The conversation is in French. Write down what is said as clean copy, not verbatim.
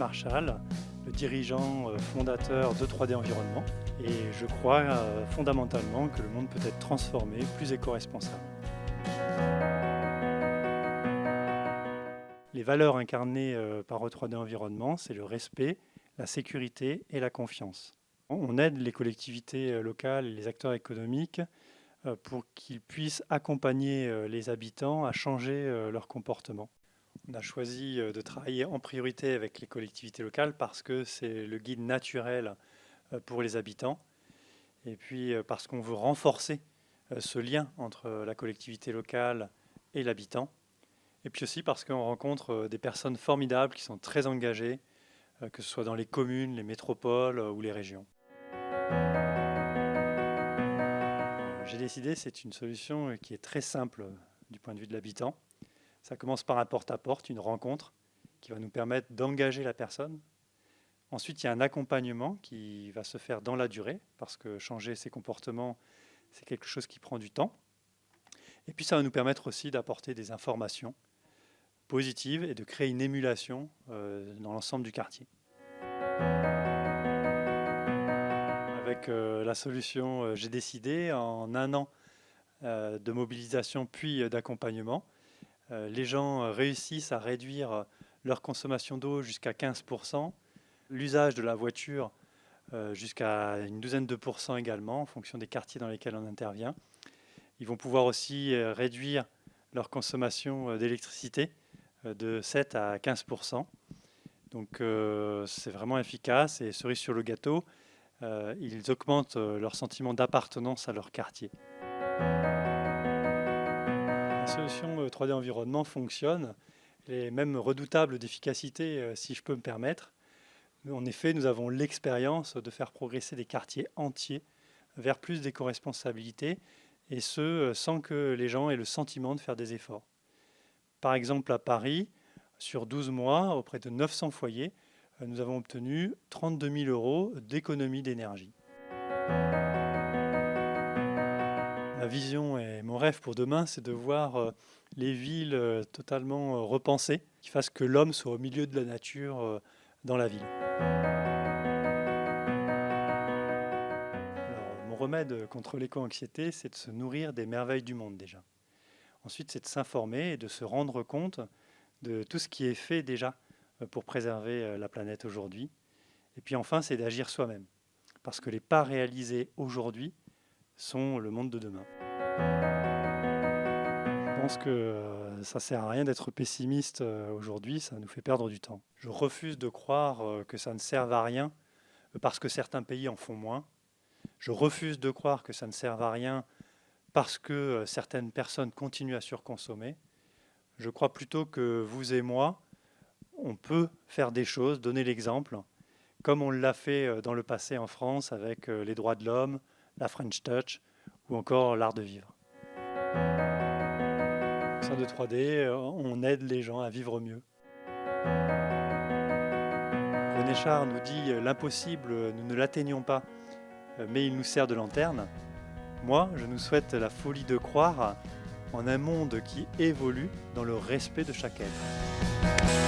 Marchal, le dirigeant fondateur de 3D Environnement. Et je crois fondamentalement que le monde peut être transformé, plus éco-responsable. Les valeurs incarnées par E3D Environnement, c'est le respect, la sécurité et la confiance. On aide les collectivités locales et les acteurs économiques pour qu'ils puissent accompagner les habitants à changer leur comportement. On a choisi de travailler en priorité avec les collectivités locales parce que c'est le guide naturel pour les habitants et puis parce qu'on veut renforcer ce lien entre la collectivité locale et l'habitant. Et puis aussi parce qu'on rencontre des personnes formidables qui sont très engagées, que ce soit dans les communes, les métropoles ou les régions. J'ai décidé, c'est une solution qui est très simple du point de vue de l'habitant. Ça commence par un porte-à-porte, une rencontre qui va nous permettre d'engager la personne. Ensuite, il y a un accompagnement qui va se faire dans la durée, parce que changer ses comportements, c'est quelque chose qui prend du temps. Et puis, ça va nous permettre aussi d'apporter des informations positives et de créer une émulation dans l'ensemble du quartier. Avec la solution J'ai décidé, en un an de mobilisation puis d'accompagnement, les gens réussissent à réduire leur consommation d'eau jusqu'à 15%, l'usage de la voiture jusqu'à une douzaine de pourcents également, en fonction des quartiers dans lesquels on intervient. Ils vont pouvoir aussi réduire leur consommation d'électricité de 7 à 15%. Donc c'est vraiment efficace et cerise sur le gâteau, ils augmentent leur sentiment d'appartenance à leur quartier. La solution 3D Environnement fonctionne, elle est même redoutable d'efficacité si je peux me permettre. En effet, nous avons l'expérience de faire progresser des quartiers entiers vers plus d'éco-responsabilité et ce, sans que les gens aient le sentiment de faire des efforts. Par exemple, à Paris, sur 12 mois, auprès de 900 foyers, nous avons obtenu 32 000 € d'économie d'énergie. Ma vision et mon rêve pour demain, c'est de voir les villes totalement repensées, qui fassent que l'homme soit au milieu de la nature dans la ville. Alors, mon remède contre l'éco-anxiété, c'est de se nourrir des merveilles du monde déjà. Ensuite, c'est de s'informer et de se rendre compte de tout ce qui est fait déjà pour préserver la planète aujourd'hui. Et puis enfin, c'est d'agir soi-même, parce que les pas réalisés aujourd'hui sont le monde de demain. Je pense que ça ne sert à rien d'être pessimiste aujourd'hui, ça nous fait perdre du temps. Je refuse de croire que ça ne serve à rien parce que certains pays en font moins. Je refuse de croire que ça ne serve à rien parce que certaines personnes continuent à surconsommer. Je crois plutôt que vous et moi, on peut faire des choses, donner l'exemple, comme on l'a fait dans le passé en France avec les droits de l'homme, la French Touch ou encore l'art de vivre. Au sein de 3D, on aide les gens à vivre mieux. René Char nous dit « L'impossible, nous ne l'atteignons pas, mais il nous sert de lanterne ». Moi, je nous souhaite la folie de croire en un monde qui évolue dans le respect de chaque être.